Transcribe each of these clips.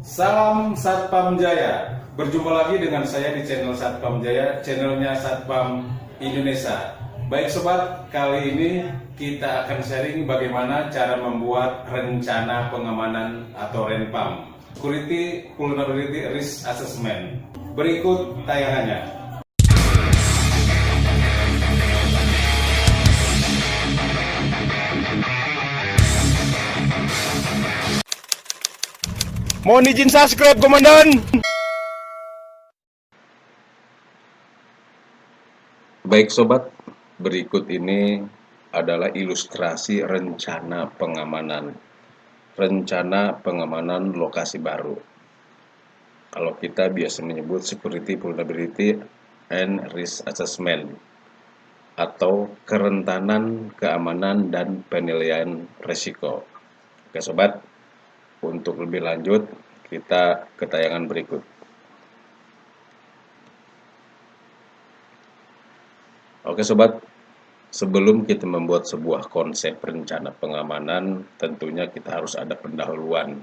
Salam Satpam Jaya. Berjumpa lagi dengan saya di channel Satpam Jaya, channelnya Satpam Indonesia. Baik sobat, kali ini kita akan sharing bagaimana cara membuat rencana pengamanan atau RENPAM, Security Vulnerability Risk Assessment. Berikut tayangannya. Mohon izin subscribe, Komandan. Baik sobat, berikut ini adalah ilustrasi rencana pengamanan. Rencana pengamanan lokasi baru. Kalau kita biasa menyebut Security Vulnerability and Risk Assessment atau kerentanan, keamanan, dan penilaian risiko. Oke sobat, untuk lebih lanjut kita ke tayangan berikut. Oke sobat, sebelum kita membuat sebuah konsep rencana pengamanan, tentunya kita harus ada pendahuluan.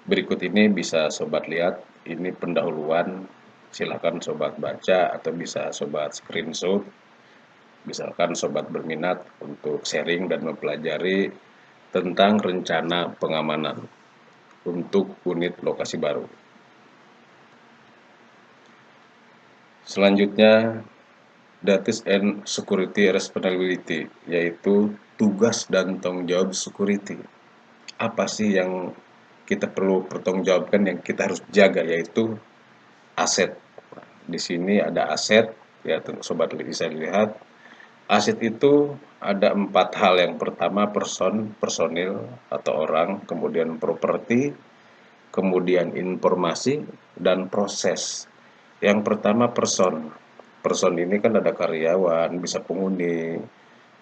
Berikut ini bisa sobat lihat, ini pendahuluan, silakan sobat baca atau bisa sobat screenshot. Misalkan sobat berminat untuk sharing dan mempelajari tentang rencana pengamanan untuk unit lokasi baru. Selanjutnya, Data and Security Responsibility, yaitu tugas dan tanggung jawab security. Apa sih yang kita perlu pertanggungjawabkan, yang kita harus jaga, yaitu aset. Di sini ada aset, ya sobat bisa lihat. Aset itu ada 4 hal. Yang pertama personil atau orang, kemudian properti, kemudian informasi, dan proses. Yang pertama person ini kan ada karyawan, bisa penghuni,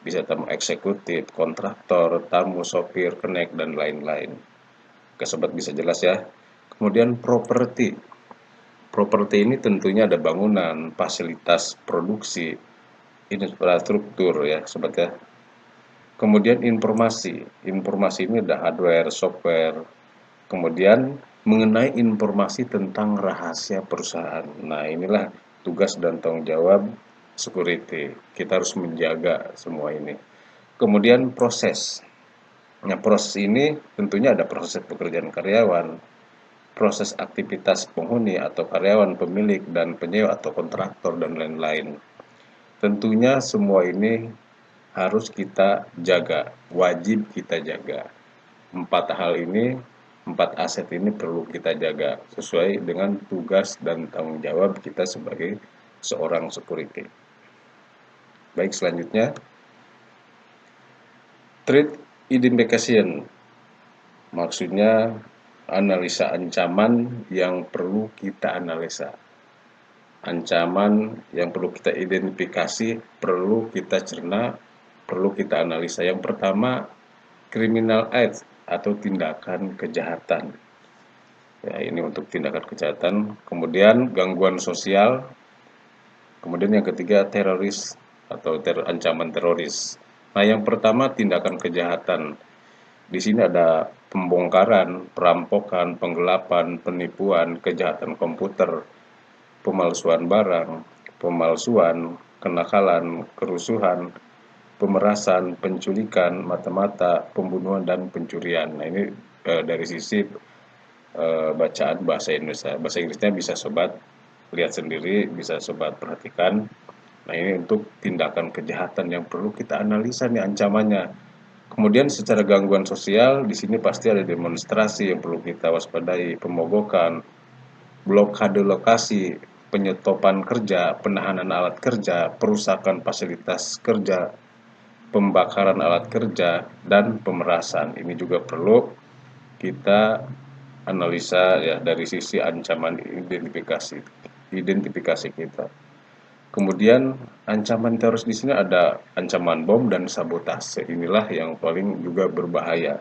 bisa tamu eksekutif, kontraktor, tamu, sopir, kenek, dan lain-lain. Oke sobat, bisa jelas ya. Kemudian properti ini tentunya ada bangunan, fasilitas produksi, infrastruktur ya sobat ya. Kemudian informasi ini ada hardware, software. Kemudian mengenai informasi tentang rahasia perusahaan. Nah, inilah tugas dan tanggung jawab security. Kita harus menjaga semua ini. Kemudian proses. Nah, proses ini tentunya ada proses pekerjaan karyawan, proses aktivitas penghuni atau karyawan, pemilik dan penyewa atau kontraktor dan lain-lain. Tentunya semua ini harus kita jaga, wajib kita jaga. 4 aset ini perlu kita jaga sesuai dengan tugas dan tanggung jawab kita sebagai seorang security. Baik, selanjutnya threat identification, maksudnya analisa ancaman yang perlu kita analisa. Ancaman yang perlu kita identifikasi, perlu kita cerna, perlu kita analisa. Yang pertama, criminal acts atau tindakan kejahatan. Ya, ini untuk tindakan kejahatan. Kemudian gangguan sosial. Kemudian yang ketiga, teroris atau ancaman teroris. Nah, yang pertama tindakan kejahatan. Di sini ada pembongkaran, perampokan, penggelapan, penipuan, kejahatan komputer, pemalsuan barang, pemalsuan, kenakalan, kerusuhan, pemerasan, penculikan, mata-mata, pembunuhan, dan pencurian. Nah, ini dari sisi bacaan bahasa Indonesia. Bahasa Inggrisnya bisa sobat lihat sendiri, bisa sobat perhatikan. Nah, ini untuk tindakan kejahatan yang perlu kita analisa nih ancamannya. Kemudian secara gangguan sosial, di sini pasti ada demonstrasi yang perlu kita waspadai, pemogokan, blokade lokasi, penyetopan kerja, penahanan alat kerja, perusakan fasilitas kerja, pembakaran alat kerja, dan pemerasan. Ini juga perlu kita analisa ya dari sisi ancaman identifikasi kita. Kemudian ancaman teroris di sini ada ancaman bom dan sabotase. Inilah yang paling juga berbahaya.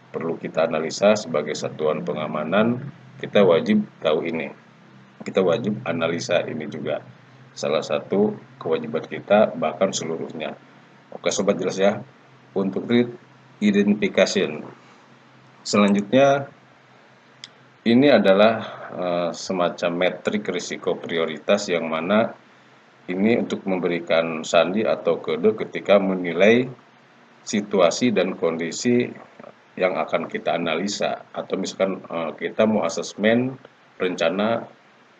Perlu kita analisa sebagai satuan pengamanan, kita wajib tahu ini. Kita wajib analisa ini juga. Salah satu kewajiban kita, bahkan seluruhnya. Oke sobat, jelas ya. Untuk threat identification. Selanjutnya ini adalah semacam metrik risiko prioritas yang mana ini untuk memberikan sandi atau kode ketika menilai situasi dan kondisi yang akan kita analisa, atau misalkan kita mau asesmen rencana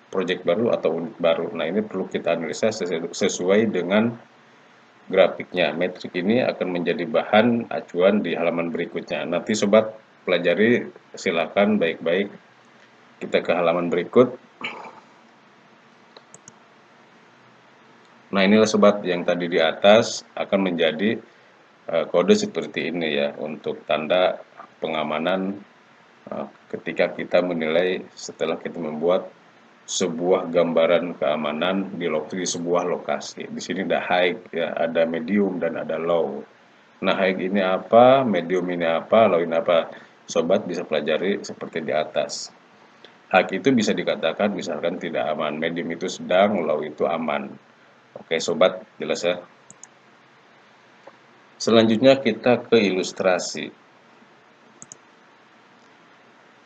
proyek baru atau unit baru. Nah, ini perlu kita analisa sesuai dengan grafiknya. Metrik ini akan menjadi bahan acuan di halaman berikutnya. Nanti sobat pelajari, silakan baik-baik. Kita ke halaman berikut. Nah, inilah sobat yang tadi di atas akan menjadi kode seperti ini ya, untuk tanda pengamanan ketika kita menilai setelah kita membuat sebuah gambaran keamanan di sebuah lokasi. Di sini ada high, ya, ada medium dan ada low. Nah, high ini apa, medium ini apa, low ini apa? Sobat bisa pelajari seperti di atas. High itu bisa dikatakan misalkan tidak aman, medium itu sedang, low itu aman. Oke, sobat, jelas ya? Selanjutnya kita ke ilustrasi.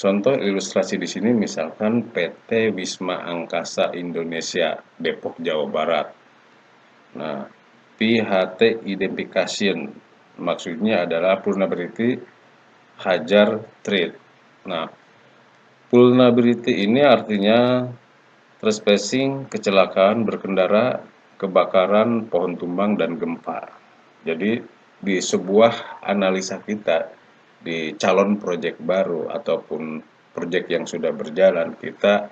Contoh ilustrasi di sini misalkan PT Wisma Angkasa Indonesia Depok Jawa Barat. Nah, PHT Identification maksudnya adalah vulnerability hajar threat. Nah, vulnerability ini artinya trespassing, kecelakaan berkendara, kebakaran, pohon tumbang, dan gempa. Jadi di sebuah analisa kita di calon proyek baru ataupun proyek yang sudah berjalan, kita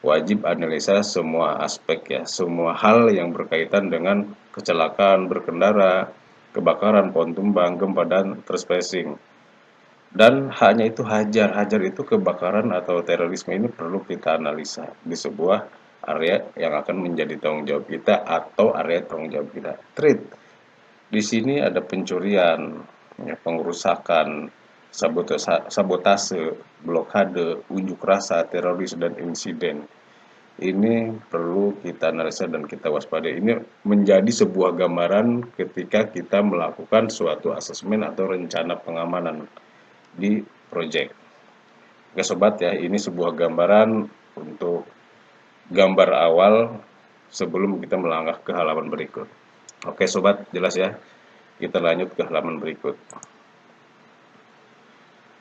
wajib analisa semua aspek ya, semua hal yang berkaitan dengan kecelakaan berkendara, kebakaran, pohon tumbang, gempa, dan trespassing. Dan hanya itu hajar itu kebakaran atau terorisme ini perlu kita analisa di sebuah area yang akan menjadi tanggung jawab kita atau area tanggung jawab kita. Threat di sini ada pencurian, ya, pengerusakan, sabotase, blokade, unjuk rasa, teroris, dan insiden. Ini perlu kita analisa dan kita waspadai. Ini menjadi sebuah gambaran ketika kita melakukan suatu asesmen atau rencana pengamanan di proyek. Oke sobat ya, ini sebuah gambaran untuk gambar awal sebelum kita melangkah ke halaman berikut. Oke sobat, jelas ya? Kita lanjut ke halaman berikut.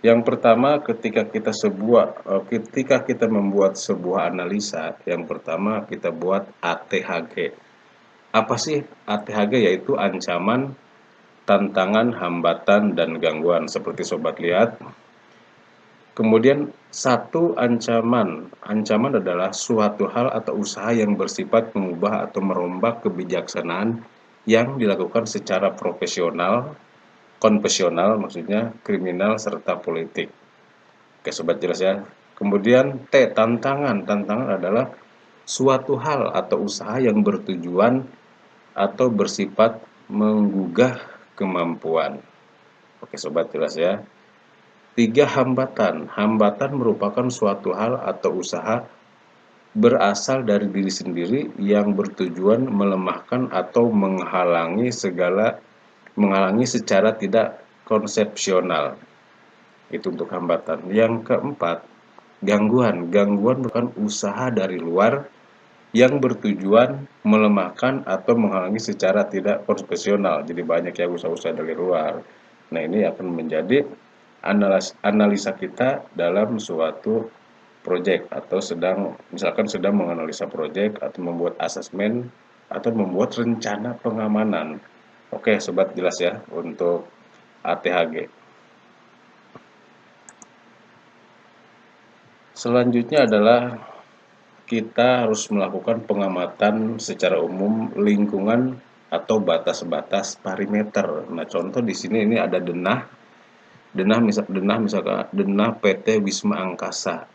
Yang pertama, ketika kita membuat sebuah analisa, yang pertama kita buat ATHG. Apa sih ATHG? Yaitu ancaman, tantangan, hambatan, dan gangguan. Seperti sobat lihat. Kemudian satu ancaman. Ancaman adalah suatu hal atau usaha yang bersifat mengubah atau merombak kebijaksanaan yang dilakukan secara profesional, konvensional maksudnya, kriminal, serta politik. Oke sobat, jelas ya. Kemudian T, tantangan. Tantangan adalah suatu hal atau usaha yang bertujuan atau bersifat menggugah kemampuan. Oke sobat, jelas ya. 3, hambatan. Hambatan merupakan suatu hal atau usaha berasal dari diri sendiri yang bertujuan melemahkan atau menghalangi secara tidak konsepsional. Itu untuk hambatan. Yang keempat, gangguan. Gangguan merupakan usaha dari luar yang bertujuan melemahkan atau menghalangi secara tidak konsepsional. Jadi banyak yang usaha-usaha dari luar. Nah, ini akan menjadi analisa kita dalam suatu proyek atau misalkan sedang menganalisa proyek atau membuat asesmen atau membuat rencana pengamanan. Oke sobat, jelas ya untuk ATHG. Selanjutnya adalah kita harus melakukan pengamatan secara umum lingkungan atau batas-batas perimeter. Nah, contoh di sini ini ada denah misalkan denah PT Wisma Angkasa.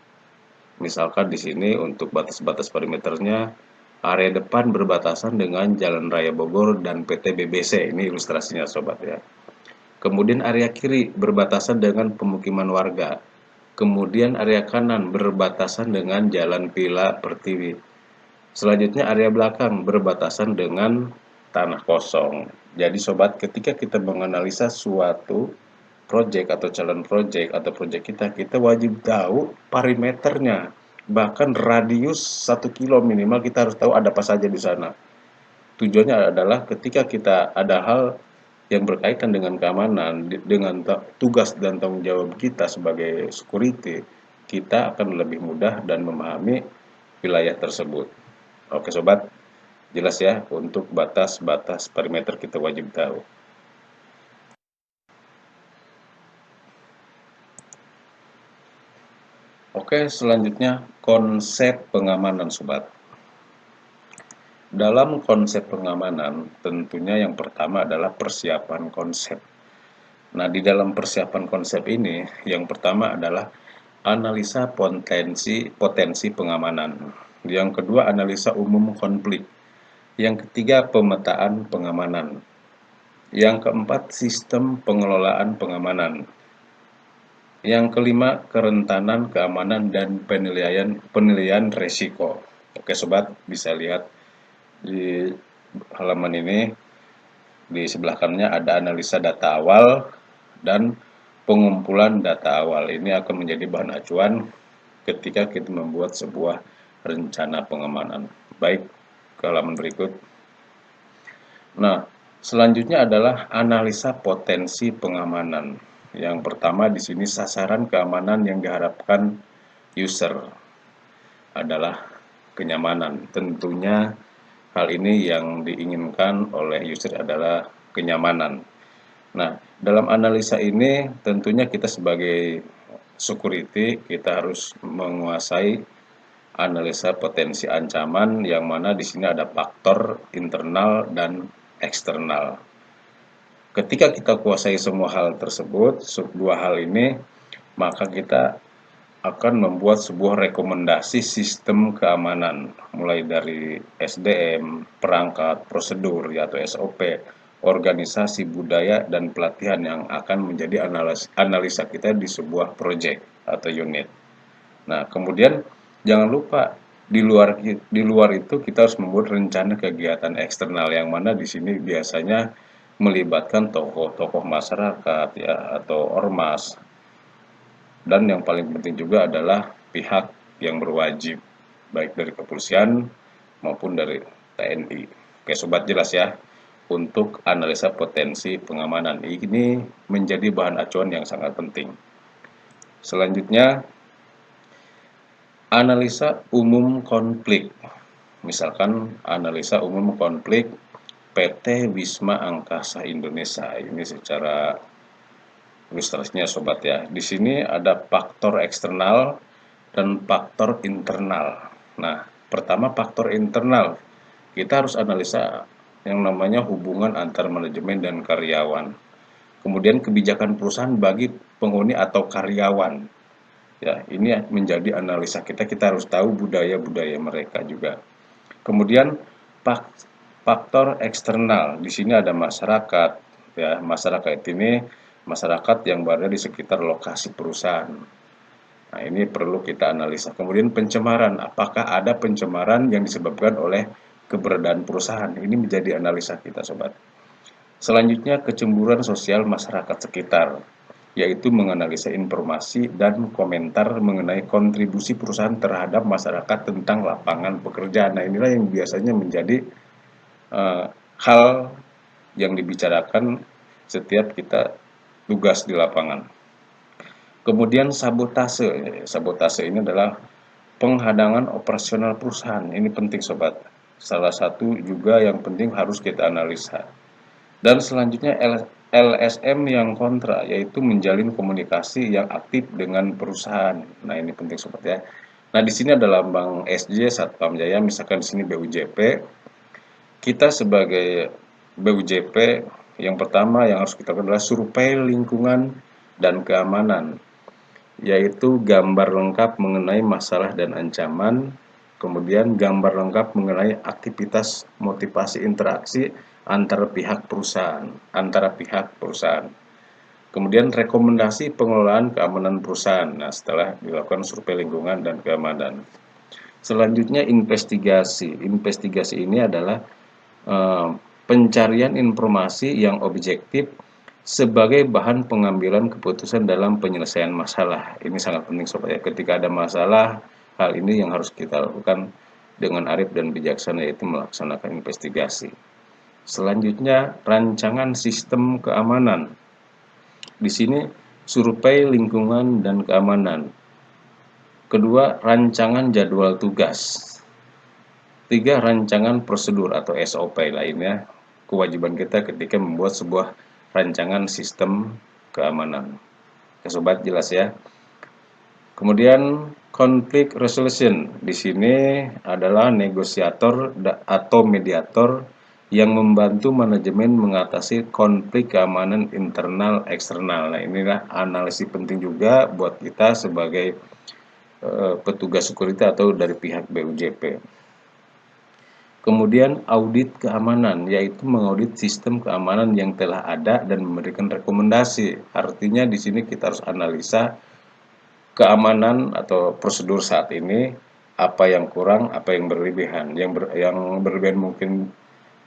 Misalkan di sini untuk batas-batas perimeternya, area depan berbatasan dengan Jalan Raya Bogor dan PT BBC. Ini ilustrasinya sobat ya. Kemudian area kiri berbatasan dengan pemukiman warga. Kemudian area kanan berbatasan dengan Jalan Pila Pertiwi. Selanjutnya area belakang berbatasan dengan tanah kosong. Jadi sobat, ketika kita menganalisa suatu project atau calon project atau project kita wajib tahu parameternya, bahkan radius 1 kilo minimal kita harus tahu ada apa saja di sana. Tujuannya adalah ketika kita ada hal yang berkaitan dengan keamanan, dengan tugas dan tanggung jawab kita sebagai security, kita akan lebih mudah dan memahami wilayah tersebut. Oke sobat, jelas ya untuk batas-batas perimeter kita wajib tahu. Oke, selanjutnya konsep pengamanan sobat. Dalam konsep pengamanan, tentunya yang pertama adalah persiapan konsep. Nah, di dalam persiapan konsep ini, yang pertama adalah analisa potensi pengamanan. Yang kedua, analisa umum konflik. Yang ketiga, pemetaan pengamanan. Yang keempat, sistem pengelolaan pengamanan. Yang kelima, kerentanan keamanan dan penilaian resiko. Oke sobat, bisa lihat di halaman ini, di sebelah kanannya ada analisa data awal dan pengumpulan data awal. Ini akan menjadi bahan acuan ketika kita membuat sebuah rencana pengamanan. Baik, ke halaman berikut. Nah, selanjutnya adalah analisa potensi pengamanan. Yang pertama di sini sasaran keamanan yang diharapkan user adalah kenyamanan. Tentunya hal ini yang diinginkan oleh user adalah kenyamanan. Nah, dalam analisa ini tentunya kita sebagai security kita harus menguasai analisa potensi ancaman, yang mana di sini ada faktor internal dan eksternal. Ketika kita kuasai semua hal tersebut, dua hal ini, maka kita akan membuat sebuah rekomendasi sistem keamanan, mulai dari SDM, perangkat, prosedur, atau SOP, organisasi, budaya, dan pelatihan yang akan menjadi analisa kita di sebuah proyek atau unit. Nah, kemudian jangan lupa di luar itu kita harus membuat rencana kegiatan eksternal, yang mana di sini biasanya melibatkan tokoh-tokoh masyarakat ya atau ormas, dan yang paling penting juga adalah pihak yang berwajib baik dari kepolisian maupun dari TNI. Oke sobat, jelas ya untuk analisa potensi pengamanan ini menjadi bahan acuan yang sangat penting. Selanjutnya analisa umum konflik. Misalkan analisa umum konflik PT Wisma Angkasa Indonesia. Ini secara ilustrasinya sobat ya. Di sini ada faktor eksternal dan faktor internal. Nah, pertama faktor internal. Kita harus analisa yang namanya hubungan antar manajemen dan karyawan. Kemudian kebijakan perusahaan bagi penghuni atau karyawan. Ya, ini menjadi analisa kita. Kita harus tahu budaya-budaya mereka juga. Kemudian faktor eksternal, di sini ada masyarakat, ya masyarakat ini masyarakat yang berada di sekitar lokasi perusahaan. Nah ini perlu kita analisa. Kemudian pencemaran, apakah ada pencemaran yang disebabkan oleh keberadaan perusahaan? Ini menjadi analisa kita sobat. Selanjutnya kecemburuan sosial masyarakat sekitar, yaitu menganalisa informasi dan komentar mengenai kontribusi perusahaan terhadap masyarakat tentang lapangan pekerjaan. Nah inilah yang biasanya menjadi hal yang dibicarakan setiap kita tugas di lapangan. Kemudian sabotase. Sabotase ini adalah penghadangan operasional perusahaan. Ini penting sobat. Salah satu juga yang penting harus kita analisa. Dan selanjutnya LSM yang kontra, yaitu menjalin komunikasi yang aktif dengan perusahaan. Nah ini penting sobat ya. Nah di sini ada lambang SJ Satpam Jaya, misalkan di sini BUJP. Kita sebagai BUJP, yang pertama yang harus kita lakukan adalah survei lingkungan dan keamanan, yaitu gambar lengkap mengenai masalah dan ancaman, kemudian gambar lengkap mengenai aktivitas motivasi interaksi antara pihak perusahaan, kemudian rekomendasi pengelolaan keamanan perusahaan. Nah, setelah dilakukan survei lingkungan dan keamanan, selanjutnya investigasi. Investigasi ini adalah pencarian informasi yang objektif sebagai bahan pengambilan keputusan dalam penyelesaian masalah. Ini sangat penting sobat ya. Ketika ada masalah, hal ini yang harus kita lakukan dengan arif dan bijaksana, yaitu melaksanakan investigasi. Selanjutnya, rancangan sistem keamanan. Di sini survei lingkungan dan keamanan. Kedua, rancangan jadwal tugas. Tiga, rancangan prosedur atau SOP lainnya. Kewajiban kita ketika membuat sebuah rancangan sistem keamanan. Oke, sobat, jelas ya. Kemudian conflict resolution di sini adalah negosiator atau mediator yang membantu manajemen mengatasi konflik keamanan internal eksternal. Nah, inilah analisis penting juga buat kita sebagai petugas security atau dari pihak BUJP. Kemudian audit keamanan, yaitu mengaudit sistem keamanan yang telah ada dan memberikan rekomendasi. Artinya di sini kita harus analisa keamanan atau prosedur saat ini, apa yang kurang, apa yang berlebihan. Yang berlebihan mungkin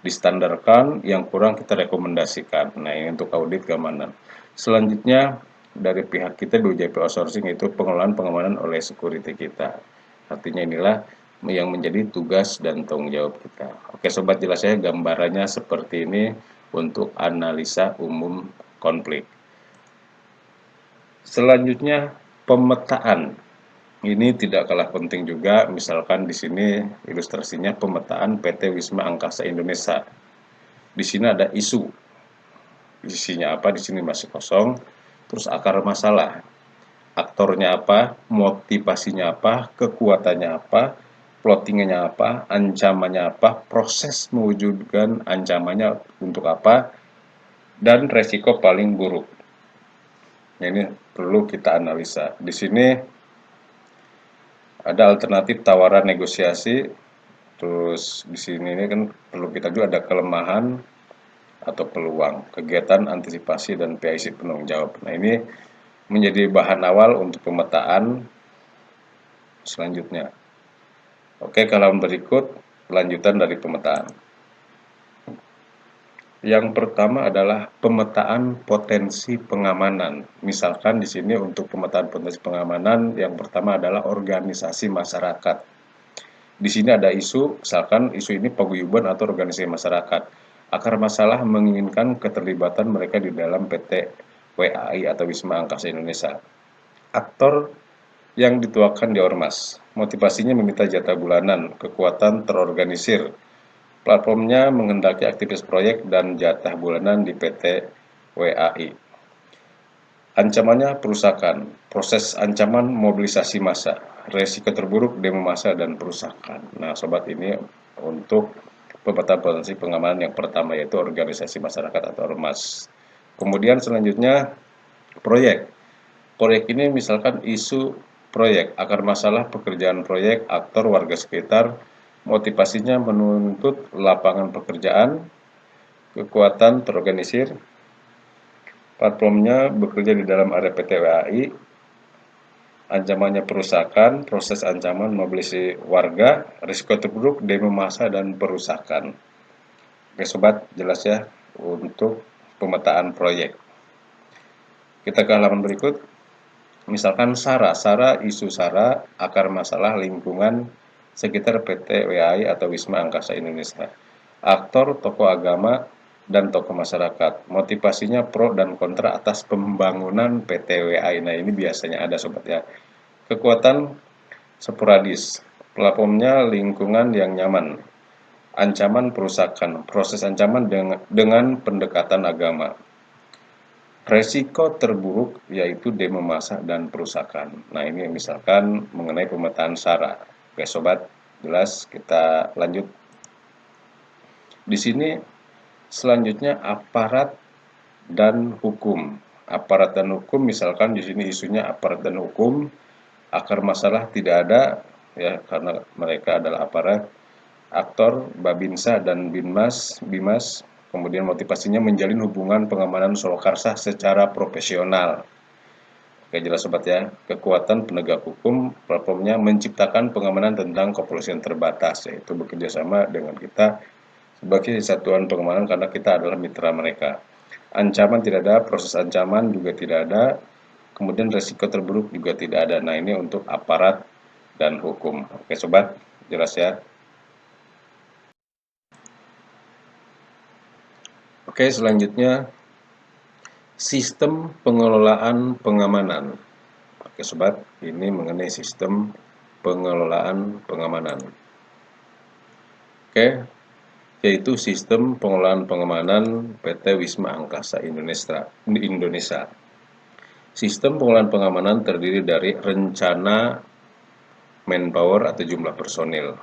distandarkan, yang kurang kita rekomendasikan. Nah, ini untuk audit keamanan. Selanjutnya dari pihak kita BUJP Outsourcing itu pengelolaan pengamanan oleh security kita. Artinya inilah yang menjadi tugas dan tanggung jawab kita. Oke sobat, jelas ya gambarannya seperti ini untuk analisa umum konflik. Selanjutnya pemetaan. Ini tidak kalah penting juga, misalkan di sini ilustrasinya pemetaan PT Wisma Angkasa Indonesia. Di sini ada isu. Isinya apa? Di sini masih kosong. Terus akar masalah. Aktornya apa? Motivasinya apa? Kekuatannya apa? Plottingnya apa, ancamannya apa, proses mewujudkan ancamannya untuk apa, dan resiko paling buruk. Nah, ini perlu kita analisa. Di sini ada alternatif tawaran negosiasi. Terus di sini ini kan perlu kita juga ada kelemahan atau peluang, kegiatan antisipasi dan PIC penanggung jawab. Nah, ini menjadi bahan awal untuk pemetaan selanjutnya. Oke, kalau berikut lanjutan dari pemetaan. Yang pertama adalah pemetaan potensi pengamanan. Misalkan di sini untuk pemetaan potensi pengamanan, yang pertama adalah organisasi masyarakat. Di sini ada isu, misalkan isu ini paguyuban atau organisasi masyarakat. Akar masalah menginginkan keterlibatan mereka di dalam PT WAI atau Wisma Angkasa Indonesia. Aktor yang dituakan di Ormas. Motivasinya meminta jatah bulanan, kekuatan terorganisir. Platformnya menghendaki aktivis proyek dan jatah bulanan di PT WAI. Ancamannya perusakan, proses ancaman mobilisasi massa, resiko terburuk demo massa dan perusakan. Nah, sobat, ini untuk pemetaan potensi pengamanan yang pertama, yaitu organisasi masyarakat atau Ormas. Kemudian selanjutnya proyek. Proyek ini misalkan isu proyek, akar masalah pekerjaan proyek, aktor warga sekitar, motivasinya menuntut lapangan pekerjaan, kekuatan terorganisir, platformnya bekerja di dalam area PT WAI, ancamannya perusakan, proses ancaman mobilisasi warga, risiko terburuk, demo massa dan perusakan. Oke sobat, jelas ya untuk pemetaan proyek. Kita ke halaman berikut. Misalkan SARA, isu SARA, akar masalah lingkungan sekitar PT WAI atau Wisma Angkasa Indonesia. Aktor, tokoh agama, dan tokoh masyarakat. Motivasinya pro dan kontra atas pembangunan PT WAI. Nah, ini biasanya ada sobat ya. Kekuatan sporadis. Platformnya lingkungan yang nyaman. Ancaman perusakan. Proses ancaman dengan pendekatan agama. Resiko terburuk yaitu demo massa dan perusakan. Nah, ini misalkan mengenai pemetaan SARA. Oke sobat, jelas. Kita lanjut. Di sini selanjutnya aparat dan hukum. Aparat dan hukum, misalkan di sini isunya aparat dan hukum, akar masalah tidak ada ya karena mereka adalah aparat. Aktor Babinsa dan Bimas. Kemudian motivasinya menjalin hubungan pengamanan Surakarsa secara profesional. Oke, jelas sobat ya. Kekuatan penegak hukum, platformnya menciptakan pengamanan tentang kepolisian terbatas, yaitu bekerja sama dengan kita sebagai satuan pengamanan karena kita adalah mitra mereka. Ancaman tidak ada, proses ancaman juga tidak ada, kemudian resiko terburuk juga tidak ada. Nah, ini untuk aparat dan hukum. Oke sobat, jelas ya. Oke, selanjutnya sistem pengelolaan pengamanan. Oke sobat, ini mengenai sistem pengelolaan pengamanan. Oke, yaitu sistem pengelolaan pengamanan PT Wisma Angkasa Indonesia. Sistem pengelolaan pengamanan terdiri dari rencana manpower atau jumlah personil,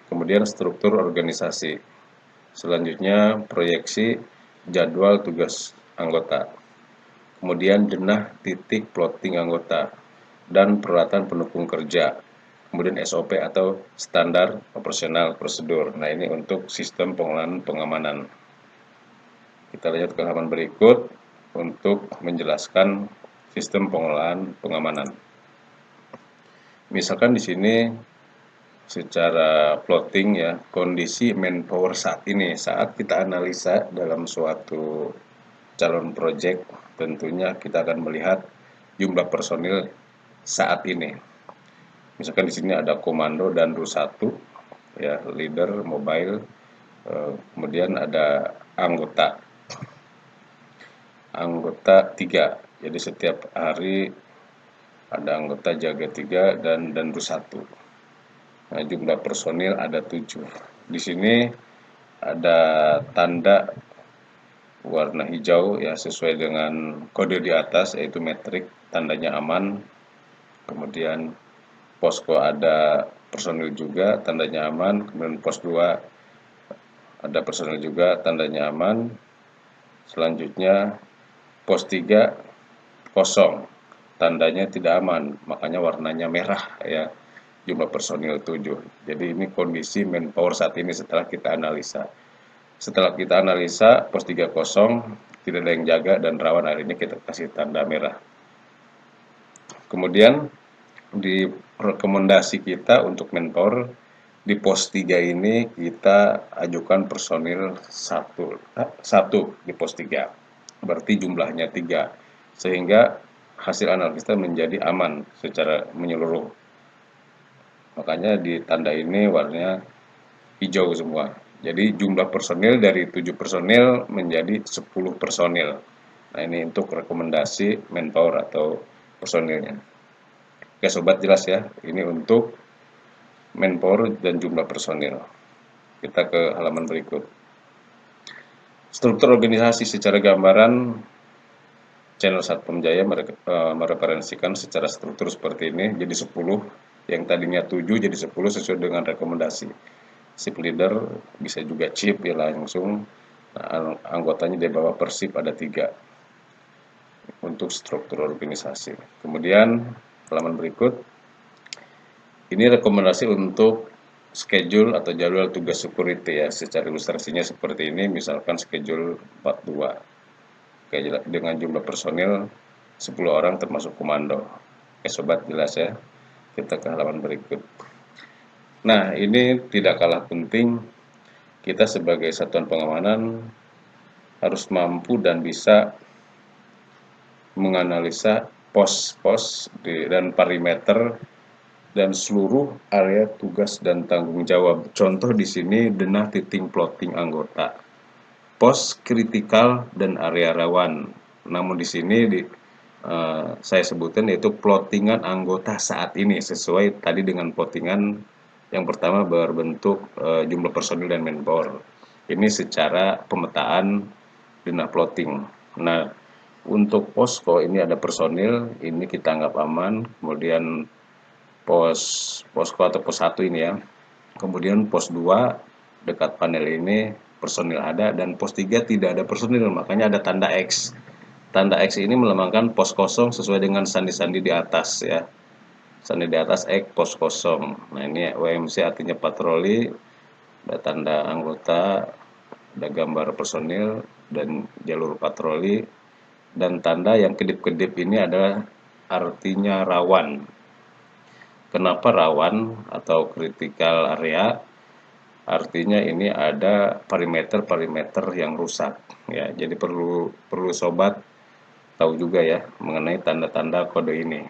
kemudian struktur organisasi, selanjutnya proyeksi jadwal tugas anggota, kemudian denah titik plotting anggota, dan peralatan pendukung kerja, kemudian SOP atau standar operasional prosedur. Nah, ini untuk sistem pengelolaan pengamanan. Kita lihat ke halaman berikut untuk menjelaskan sistem pengelolaan pengamanan. Misalkan di sini secara plotting ya, kondisi manpower saat ini, saat kita analisa dalam suatu calon project, tentunya kita akan melihat jumlah personil saat ini. Misalkan di sini ada komando dan RU 1 ya, leader mobile, kemudian ada anggota 3. Jadi setiap hari ada anggota jaga 3 dan RU 1. Nah, jumlah personil ada 7. Di sini ada tanda warna hijau ya, sesuai dengan kode di atas, yaitu metrik, tandanya aman. Kemudian posko ada personil juga, tandanya aman. Kemudian pos 2 ada personil juga, tandanya aman. Selanjutnya pos 3 kosong, tandanya tidak aman, makanya warnanya merah ya, jumlah personil 7. Jadi ini kondisi manpower saat ini setelah kita analisa. Setelah kita analisa, pos 3 kosong, tidak ada yang jaga dan rawan, hari ini kita kasih tanda merah. Kemudian di rekomendasi kita untuk manpower, di pos 3 ini kita ajukan personil 1 di pos 3. Berarti jumlahnya 3. Sehingga hasil analisa menjadi aman secara menyeluruh. Makanya di tanda ini warnanya hijau semua. Jadi jumlah personil dari 7 personil menjadi 10 personil. Nah, ini untuk rekomendasi manpower atau personilnya. Oke sobat, jelas ya. Ini untuk manpower dan jumlah personil. Kita ke halaman berikut. Struktur organisasi secara gambaran, channel Satpam Jaya mereferensikan secara struktur seperti ini. Jadi 10, yang tadinya 7 jadi 10 sesuai dengan rekomendasi. Sip leader bisa juga chief ya langsung. Nah, anggotanya di bawah per sip ada 3 untuk struktur organisasi. Kemudian halaman berikut, ini rekomendasi untuk schedule atau jadwal tugas security ya. Secara ilustrasinya seperti ini, misalkan schedule 42 dengan jumlah personil 10 orang termasuk komando. Oke sobat, jelas ya. Kita ke halaman berikut. Nah, ini tidak kalah penting, kita sebagai satuan pengamanan harus mampu dan bisa menganalisa pos-pos dan perimeter dan seluruh area tugas dan tanggung jawab. Contoh di sini denah titik plotting anggota, pos kritikal dan area rawan. Namun di sini saya sebutkan yaitu plottingan anggota saat ini sesuai tadi dengan plottingan yang pertama berbentuk jumlah personil dan manpower. Ini secara pemetaan denah plotting. Nah, untuk posko ini ada personil, ini kita anggap aman. Kemudian posko atau pos 1 ini ya. Kemudian pos 2 dekat panel ini personil ada, dan pos 3 tidak ada personil, makanya ada tanda X. Tanda X ini melambangkan pos kosong sesuai dengan sandi-sandi di atas ya. Sandi di atas X pos kosong. Nah, ini WMC artinya patroli, ada tanda anggota, ada gambar personil dan jalur patroli, dan tanda yang kedip-kedip ini adalah artinya rawan. Kenapa rawan atau critical area? Artinya ini ada parameter-parameter yang rusak ya. Jadi perlu sobat tahu juga ya mengenai tanda-tanda kode ini.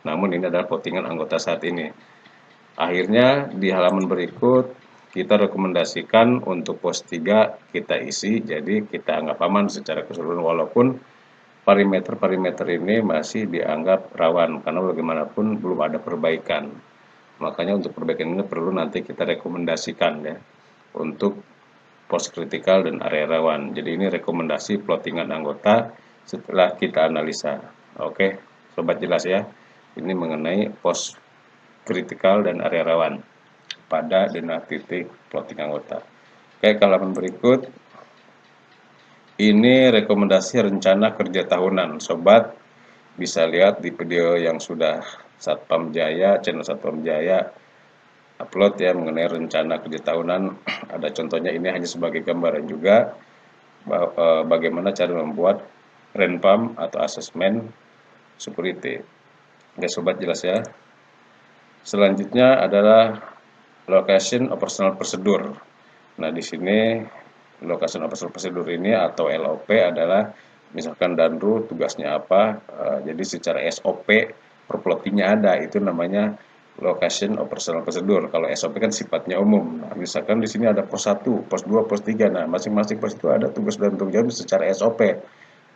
Namun ini adalah plottingan anggota saat ini. Akhirnya di halaman berikut kita rekomendasikan untuk pos 3 kita isi, jadi kita anggap aman secara keseluruhan walaupun parameter-parameter ini masih dianggap rawan karena bagaimanapun belum ada perbaikan. Makanya untuk perbaikan ini perlu nanti kita rekomendasikan ya untuk pos kritikal dan area rawan. Jadi ini rekomendasi plottingan anggota setelah kita analisa. Oke, sobat jelas ya. Ini mengenai pos kritikal dan area rawan pada denah titik plotting anggota. Oke, ke halaman berikut. Ini rekomendasi rencana kerja tahunan. Sobat bisa lihat di video yang sudah Satpam Jaya, channel Satpam Jaya upload ya mengenai rencana kerja tahunan. Ada contohnya, ini hanya sebagai gambaran juga bagaimana cara membuat renpam atau asesmen security. Oke, sobat jelas ya. Selanjutnya adalah location operational procedure. Nah, di sini location operational procedure ini atau LOP adalah misalkan Danru tugasnya apa, jadi secara SOP per plottingnya ada, itu namanya location operational procedure. Kalau SOP kan sifatnya umum. Nah, misalkan di sini ada pos 1, pos 2, pos 3. Nah, masing-masing pos itu ada tugas dan tanggung jawab secara SOP.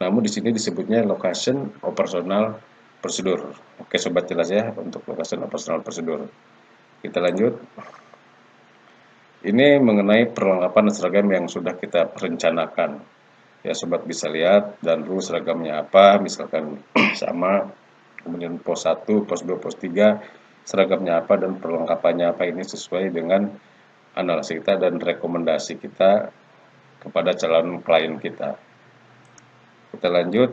Namun di sini disebutnya location operational procedure. Oke, sobat jelas ya untuk location operational procedure. Kita lanjut. Ini mengenai perlengkapan seragam yang sudah kita rencanakan. Ya, sobat bisa lihat dan dulu seragamnya apa, misalkan sama. Kemudian pos 1, pos 2, pos 3 seragamnya apa dan perlengkapannya apa, ini sesuai dengan analisis kita dan rekomendasi kita kepada calon klien kita. Kita lanjut.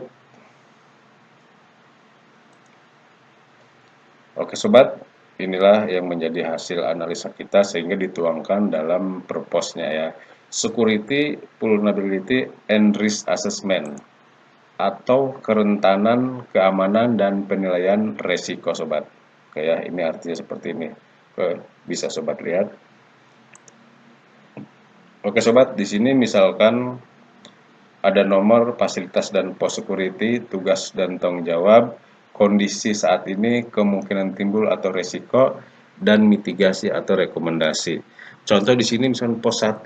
Oke sobat, inilah yang menjadi hasil analisa kita sehingga dituangkan dalam purpose-nya ya. Security, vulnerability, and risk assessment atau kerentanan, keamanan, dan penilaian resiko sobat. Oke ya, ini artinya seperti ini. Oke, bisa sobat lihat. Oke sobat, di sini misalkan ada nomor fasilitas dan pos security, tugas dan tanggung jawab, kondisi saat ini, kemungkinan timbul atau resiko, dan mitigasi atau rekomendasi. Contoh di sini misalnya pos 1,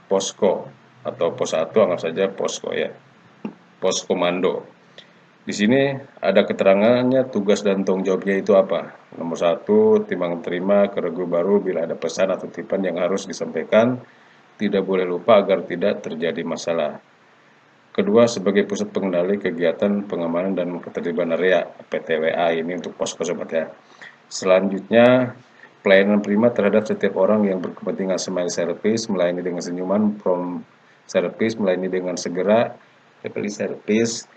posko atau pos 1 anggap saja posko ya. Pos komando. Di sini ada keterangannya tugas dan tanggung jawabnya itu apa. Nomor 1, timbang terima ke regu baru bila ada pesan atau titipan yang harus disampaikan, tidak boleh lupa agar tidak terjadi masalah. Kedua, sebagai pusat pengendali kegiatan pengamanan dan ketertiban area PTWA, ini untuk posko sobat ya. Selanjutnya, pelayanan prima terhadap setiap orang yang berkepentingan, smile service, melayani dengan senyuman, prompt service, melayani dengan segera, happy service,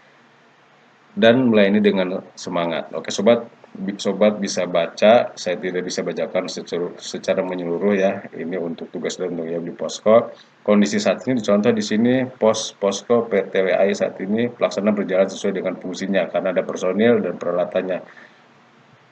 dan melayani dengan semangat. Oke sobat bisa baca, saya tidak bisa bacakan secara menyeluruh ya. Ini untuk tugas dan tanggung jawab di posko. Kondisi saat ini dicontoh di sini posko PTWAI saat ini pelaksanaan berjalan sesuai dengan fungsinya karena ada personil dan peralatannya.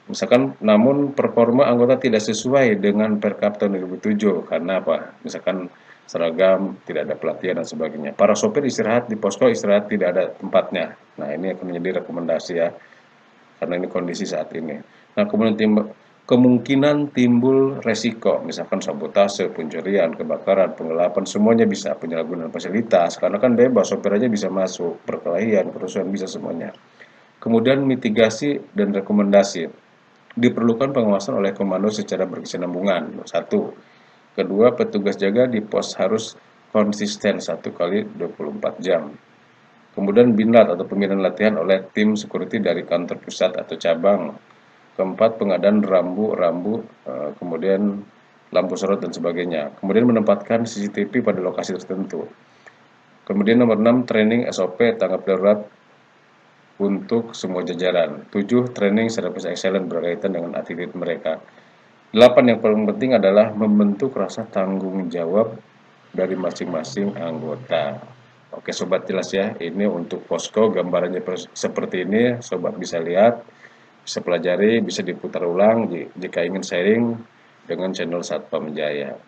Misalkan namun performa anggota tidak sesuai dengan Perkap tahun 2007 karena apa? Misalkan seragam, tidak ada pelatihan dan sebagainya. Para sopir istirahat di posko, istirahat tidak ada tempatnya. Nah, ini akan menjadi rekomendasi ya. Karena ini kondisi saat ini. Nah, kemudian kemungkinan timbul resiko, misalkan sabotase, pencurian, kebakaran, penggelapan, semuanya bisa, penyalahgunaan fasilitas, karena kan bebas, sopir aja bisa masuk, perkelahian, kerusuhan, bisa semuanya. Kemudian mitigasi dan rekomendasi. Diperlukan pengawasan oleh komando secara berkesinambungan. 1. Kedua, petugas jaga di pos harus konsisten 1 kali 24 jam. Kemudian binlat atau pembinaan latihan oleh tim security dari kantor pusat atau cabang. Keempat, pengadaan rambu, kemudian lampu sorot dan sebagainya. Kemudian menempatkan CCTV pada lokasi tertentu. Kemudian nomor 6, training SOP tanggap darurat untuk semua jajaran. 7, training service excellent berkaitan dengan aktivitas mereka. 8, yang paling penting adalah membentuk rasa tanggung jawab dari masing-masing anggota. Oke sobat jelas ya, ini untuk posko gambarannya seperti ini, sobat bisa lihat, bisa pelajari, bisa diputar ulang jika ingin sharing dengan channel Satpam Jaya.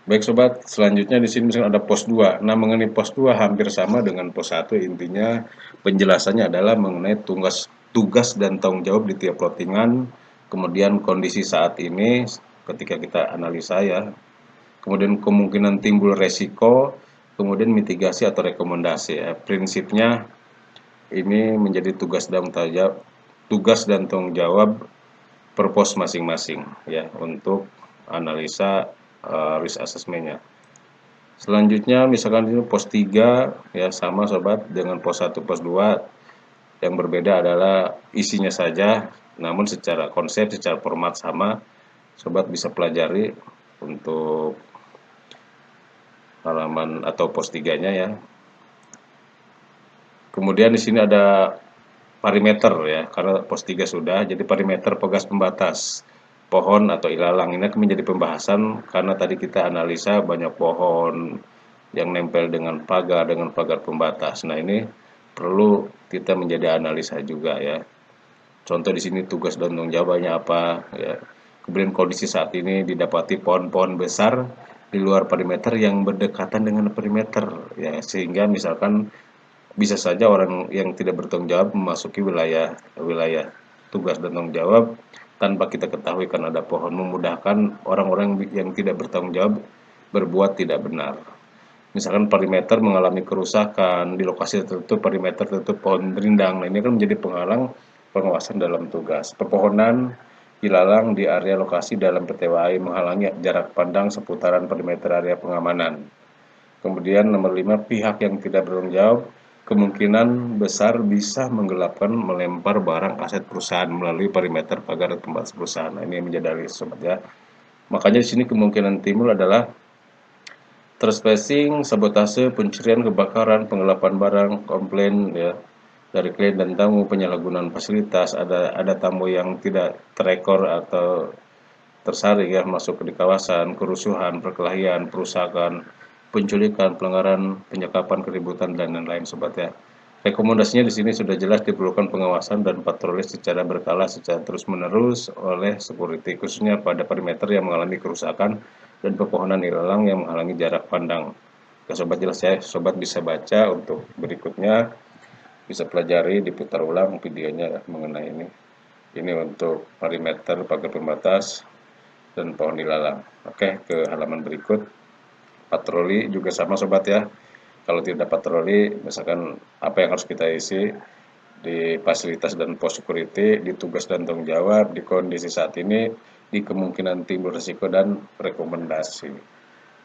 Baik sobat, selanjutnya di sini misalnya ada pos 2. Nah, mengenai pos 2 hampir sama dengan pos 1, intinya penjelasannya adalah mengenai tugas dan tanggung jawab di tiap plottingan, kemudian kondisi saat ini ketika kita analisa ya, kemudian kemungkinan timbul resiko, kemudian mitigasi atau rekomendasi ya. Prinsipnya ini menjadi tugas dan tanggung jawab per pos masing-masing ya untuk analisa risk assessment-nya. Selanjutnya misalkan ini pos 3 ya sama sobat dengan pos 1 pos 2, yang berbeda adalah isinya saja, namun secara konsep secara format sama. Sobat bisa pelajari untuk halaman atau pos 3-nya ya. Kemudian di sini ada perimeter ya, karena pos 3 sudah, jadi perimeter pegas pembatas pohon atau ilalang ini akan menjadi pembahasan karena tadi kita analisa banyak pohon yang nempel dengan pagar pembatas. Nah, ini perlu kita menjadi analisa juga ya. Contoh di sini tugas dan tanggung jawabnya apa ya. Kemudian kondisi saat ini didapati pohon-pohon besar di luar perimeter yang berdekatan dengan perimeter ya, sehingga misalkan bisa saja orang yang tidak bertanggung jawab memasuki wilayah tugas dan tanggung jawab tanpa kita ketahui kan ada pohon, memudahkan orang-orang yang tidak bertanggung jawab berbuat tidak benar. Misalkan perimeter mengalami kerusakan di lokasi tertutup, perimeter tertutup pohon rindang. Nah, ini kan menjadi penghalang pengawasan dalam tugas. Pepohonan ilalang di area lokasi dalam PTWAI menghalangi jarak pandang seputaran perimeter area pengamanan. Kemudian nomor 5, pihak yang tidak bertanggung jawab kemungkinan besar bisa menggelapkan melempar barang aset perusahaan melalui perimeter pagar tempat perusahaan. Nah, ini menjadi dalil sobat ya. Makanya di sini kemungkinan timbul adalah trespassing, sabotase, pencurian, kebakaran, penggelapan barang, komplain ya dari klien dan tamu, penyalahgunaan fasilitas, ada tamu yang tidak terekor atau tersaring ya masuk di kawasan, kerusuhan, perkelahian, perusakan, penculikan, pelanggaran, penyekapan, keributan dan lain-lain sobat ya. Rekomendasinya di sini sudah jelas diperlukan pengawasan dan patroli secara berkala secara terus-menerus oleh security khususnya pada perimeter yang mengalami kerusakan dan pepohonan ilalang yang menghalangi jarak pandang. Oke, sobat jelas ya, sobat bisa baca untuk berikutnya, bisa pelajari, diputar ulang videonya mengenai ini. Ini untuk perimeter pagar pembatas dan pohon ilalang. Oke, ke halaman berikut. Patroli juga sama sobat ya. Kalau tidak patroli, misalkan apa yang harus kita isi di fasilitas dan pos security, di tugas dan tanggung jawab, di kondisi saat ini, di kemungkinan timbul risiko dan rekomendasi.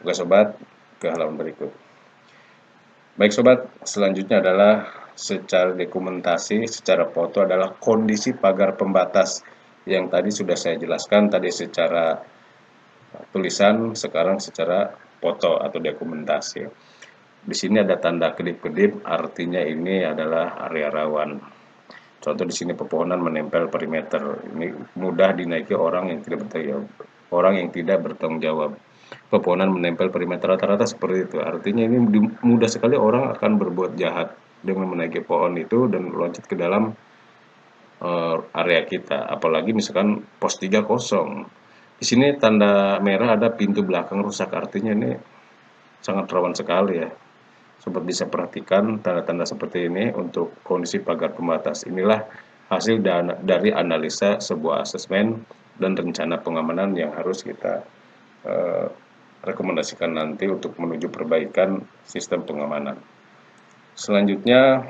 Oke sobat, ke halaman berikut. Baik sobat, selanjutnya adalah secara dokumentasi, secara foto adalah kondisi pagar pembatas yang tadi sudah saya jelaskan tadi secara tulisan, sekarang secara foto atau dokumentasi. Di sini ada tanda kedip-kedip, artinya ini adalah area rawan. Contoh di sini pepohonan menempel perimeter. Ini mudah dinaiki orang yang tidak bertanggung jawab. Pepohonan menempel perimeter rata-rata seperti itu. Artinya ini mudah sekali orang akan berbuat jahat dengan menaiki pohon itu dan loncat ke dalam area kita. Apalagi misalkan pos 3 kosong. Di sini tanda merah ada pintu belakang rusak, artinya ini sangat rawan sekali ya. Sobat bisa perhatikan tanda-tanda seperti ini untuk kondisi pagar pembatas. Inilah hasil dari analisa sebuah asesmen dan rencana pengamanan yang harus kita rekomendasikan nanti untuk menuju perbaikan sistem pengamanan. Selanjutnya,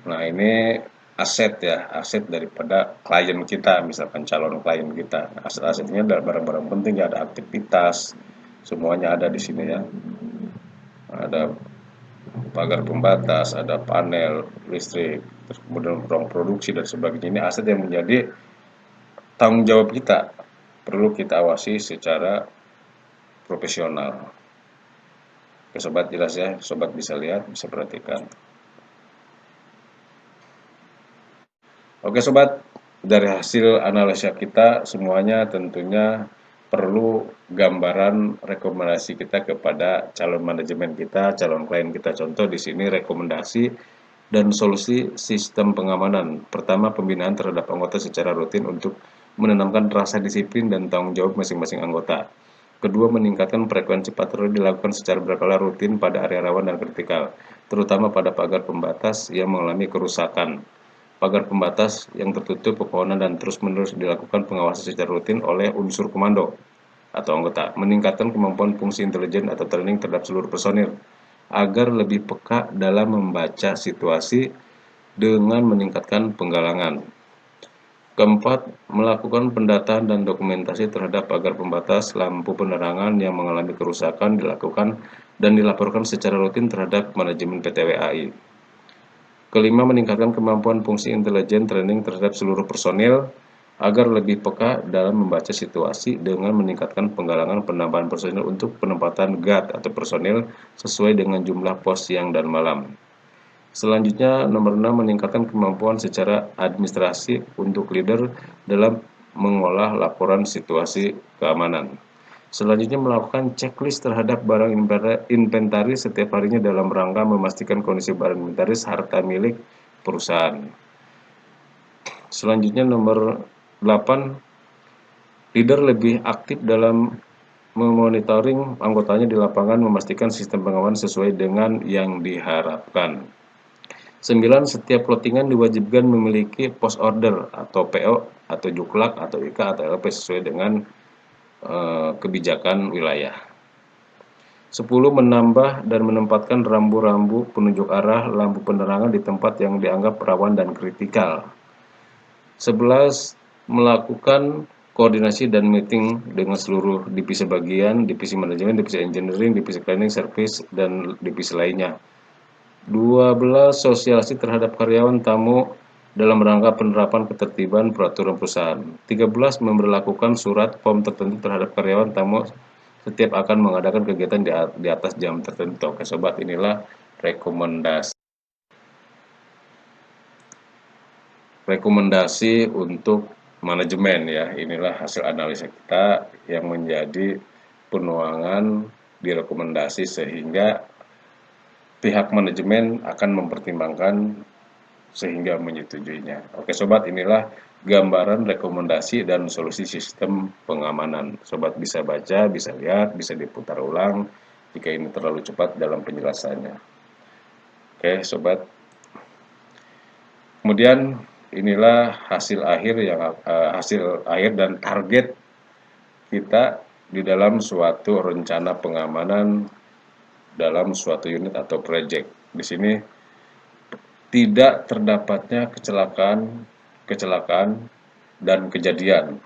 nah ini aset ya, aset daripada klien kita, misalkan calon klien kita. Aset-asetnya adalah barang-barang penting ya, ada aktivitas, semuanya ada di sini ya. Ada pagar pembatas, ada panel listrik, terus kemudian ruang produksi dan sebagainya. Ini aset yang menjadi tanggung jawab kita, perlu kita awasi secara profesional. Oke, sobat jelas ya, sobat bisa lihat, bisa perhatikan. Oke sobat, dari hasil analisa kita semuanya tentunya perlu gambaran rekomendasi kita kepada calon manajemen kita, calon klien kita. Contoh di sini rekomendasi dan solusi sistem pengamanan. Pertama, pembinaan terhadap anggota secara rutin untuk menanamkan rasa disiplin dan tanggung jawab masing-masing anggota. Kedua, meningkatkan frekuensi patroli dilakukan secara berkala rutin pada area rawan dan kritikal, terutama pada pagar pembatas yang mengalami kerusakan. Pagar pembatas yang tertutup pepohonan dan terus-menerus dilakukan pengawasan secara rutin oleh unsur komando atau anggota. Meningkatkan kemampuan fungsi intelijen atau training terhadap seluruh personil agar lebih peka dalam membaca situasi dengan meningkatkan penggalangan. Keempat, melakukan pendataan dan dokumentasi terhadap pagar pembatas lampu penerangan yang mengalami kerusakan dilakukan dan dilaporkan secara rutin terhadap manajemen PTWAI. Kelima, meningkatkan kemampuan fungsi intelijen training terhadap seluruh personil agar lebih peka dalam membaca situasi dengan meningkatkan penggalangan penambahan personil untuk penempatan guard atau personil sesuai dengan jumlah pos siang dan malam. Selanjutnya, nomor 6, meningkatkan kemampuan secara administrasi untuk leader dalam mengolah laporan situasi keamanan. Selanjutnya, melakukan checklist terhadap barang inventaris setiap harinya dalam rangka memastikan kondisi barang inventaris harta milik perusahaan. Selanjutnya, nomor 8, leader lebih aktif dalam memonitoring anggotanya di lapangan, memastikan sistem pengawalan sesuai dengan yang diharapkan. 9, setiap plottingan diwajibkan memiliki post order atau PO atau juklak atau IK atau LP sesuai dengan kebijakan wilayah. 10, menambah dan menempatkan rambu-rambu penunjuk arah lampu penerangan di tempat yang dianggap rawan dan kritikal. 11, melakukan koordinasi dan meeting dengan seluruh divisi bagian, divisi manajemen, divisi engineering, divisi cleaning service, dan divisi lainnya. 12, sosialisasi terhadap karyawan tamu dalam rangka penerapan ketertiban peraturan perusahaan. 13, memberlakukan surat form tertentu terhadap karyawan tamu setiap akan mengadakan kegiatan di atas jam tertentu. Oke sobat, inilah rekomendasi untuk manajemen ya. Inilah hasil analisa kita yang menjadi penuangan di rekomendasi sehingga pihak manajemen akan mempertimbangkan sehingga menyetujuinya. Oke sobat, inilah gambaran rekomendasi dan solusi sistem pengamanan. Sobat bisa baca, bisa lihat, bisa diputar ulang jika ini terlalu cepat dalam penjelasannya. Oke sobat. Kemudian inilah hasil akhir dan target kita di dalam suatu rencana pengamanan dalam suatu unit atau proyek. Di sini tidak terdapatnya kecelakaan dan kejadian.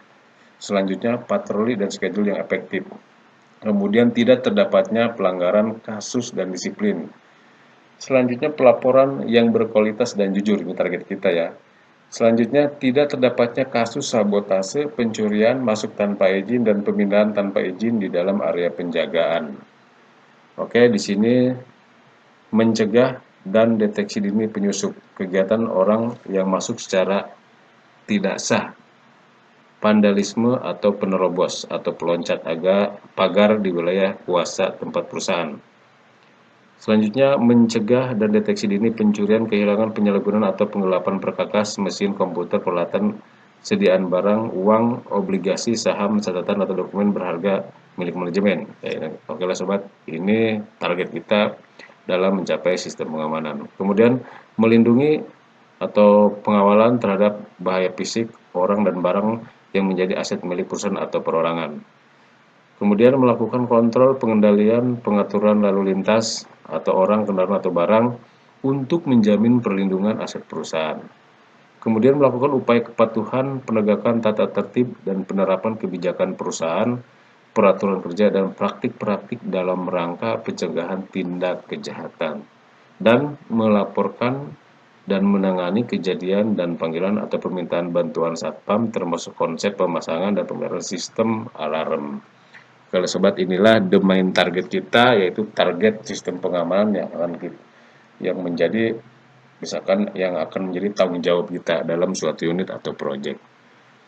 Selanjutnya, patroli dan schedule yang efektif. Kemudian tidak terdapatnya pelanggaran kasus dan disiplin. Selanjutnya, pelaporan yang berkualitas dan jujur. Ini target kita ya. Selanjutnya, tidak terdapatnya kasus sabotase, pencurian, masuk tanpa izin, dan pemindahan tanpa izin di dalam area penjagaan. Oke, di sini mencegah dan deteksi dini penyusup, kegiatan orang yang masuk secara tidak sah, vandalisme atau penerobos atau peloncat pagar di wilayah kuasa tempat perusahaan. Selanjutnya, mencegah dan deteksi dini pencurian, kehilangan, penyalahgunaan atau penggelapan perkakas, mesin, komputer, peralatan, sediaan barang, uang, obligasi, saham, catatan atau dokumen berharga milik manajemen. Oke lah sobat, ini target kita dalam mencapai sistem pengamanan. Kemudian melindungi atau pengawalan terhadap bahaya fisik orang dan barang yang menjadi aset milik perusahaan atau perorangan. Kemudian melakukan kontrol, pengendalian, pengaturan lalu lintas atau orang, kendaraan atau barang untuk menjamin perlindungan aset perusahaan. Kemudian melakukan upaya kepatuhan, penegakan tata tertib dan penerapan kebijakan perusahaan, peraturan kerja dan praktik-praktik dalam rangka pencegahan tindak kejahatan, dan melaporkan dan menangani kejadian dan panggilan atau permintaan bantuan satpam termasuk konsep pemasangan dan pemeliharaan sistem alarm. Kalau sobat, inilah domain target kita, yaitu target sistem pengamanan yang menjadi misalkan yang akan menjadi tanggung jawab kita dalam suatu unit atau proyek.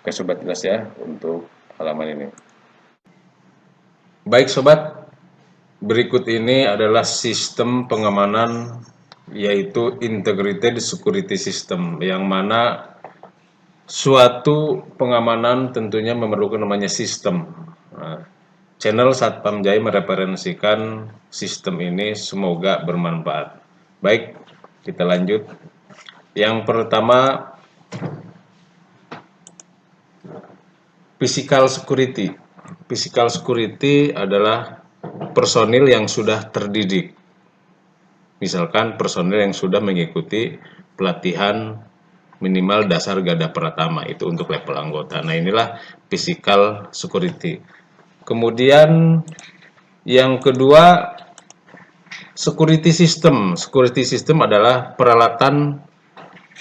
Oke sobat, jelas ya untuk halaman ini. Baik sobat, berikut ini adalah sistem pengamanan yaitu Integrated Security System, yang mana Suatu pengamanan tentunya memerlukan namanya sistem. Nah, channel Satpam Jaya mereferensikan sistem ini, semoga bermanfaat. Baik, kita lanjut. Yang pertama, physical security. Physical security adalah personil yang sudah terdidik. Misalkan personil yang sudah mengikuti pelatihan minimal dasar Gada Pratama, itu untuk level anggota. Nah, inilah physical security. Kemudian yang kedua, security system. Security system adalah peralatan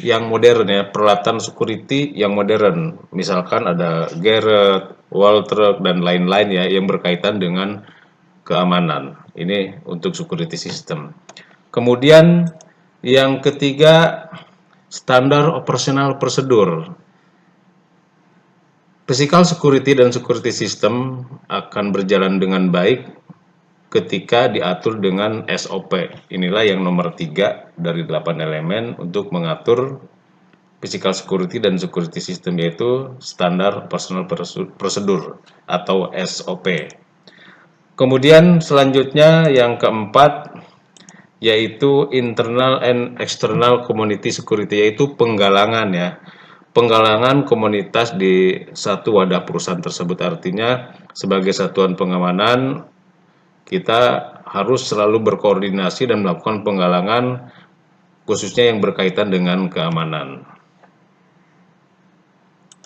yang modern ya, peralatan security yang modern. Misalkan ada Garrett, wall truck, dan lain-lain ya yang berkaitan dengan keamanan. Ini untuk security system. Kemudian yang ketiga, standar operasional prosedur. Physical security dan security system akan berjalan dengan baik ketika diatur dengan SOP. Inilah yang nomor 3 dari 8 elemen untuk mengatur physical security dan security system, yaitu standar operasional prosedur atau SOP. Kemudian selanjutnya yang keempat, yaitu internal and external community security, yaitu penggalangan ya. Penggalangan komunitas di satu wadah perusahaan tersebut. Artinya sebagai satuan pengamanan kita harus selalu berkoordinasi dan melakukan penggalangan khususnya yang berkaitan dengan keamanan.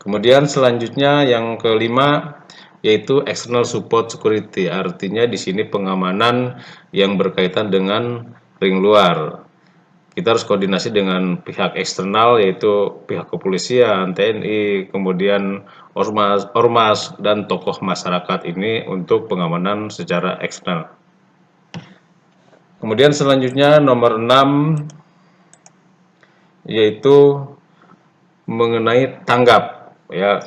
Kemudian selanjutnya yang kelima, yaitu external support security. Artinya di sini pengamanan yang berkaitan dengan ring luar. Kita harus koordinasi dengan pihak eksternal, yaitu pihak kepolisian, TNI, kemudian ormas, dan tokoh masyarakat ini untuk pengamanan secara eksternal. Kemudian selanjutnya nomor 6, yaitu mengenai tanggap ya,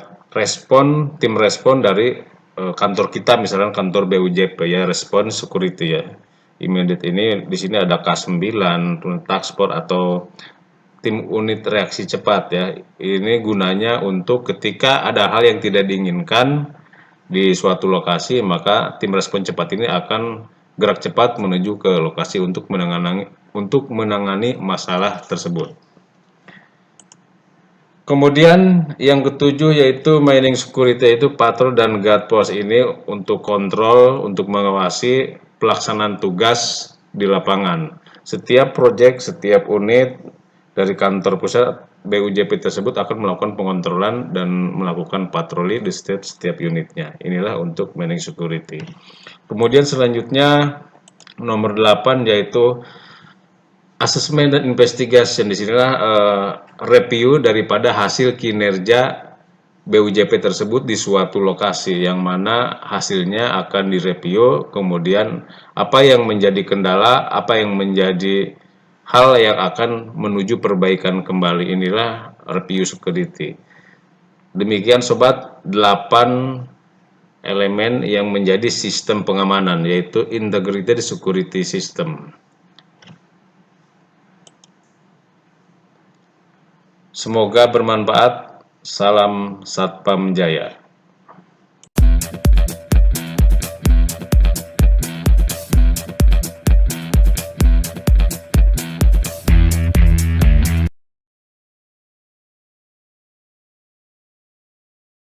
tim respon dari kantor kita, misalnya kantor BUJP ya, respon security ya. Immediate ini di sini ada K9, task force atau tim unit reaksi cepat ya. Ini gunanya untuk ketika ada hal yang tidak diinginkan di suatu lokasi, maka tim respon cepat ini akan gerak cepat menuju ke lokasi untuk menangani masalah tersebut. Kemudian yang ketujuh, yaitu mining security, yaitu patrol dan guard post ini untuk kontrol, untuk mengawasi pelaksanaan tugas di lapangan. Setiap proyek, setiap unit dari kantor pusat BUJP tersebut akan melakukan pengontrolan dan melakukan patroli di setiap unitnya. Inilah untuk mining security. Kemudian selanjutnya nomor 8, yaitu assessment dan investigation. Di sinilah review daripada hasil kinerja BUJP tersebut di suatu lokasi, yang mana hasilnya akan direview, kemudian apa yang menjadi kendala, apa yang menjadi hal yang akan menuju perbaikan kembali. Inilah review security. Demikian sobat, 8 elemen yang menjadi sistem pengamanan, yaitu integrated security system. Semoga bermanfaat. Salam Satpam Jaya.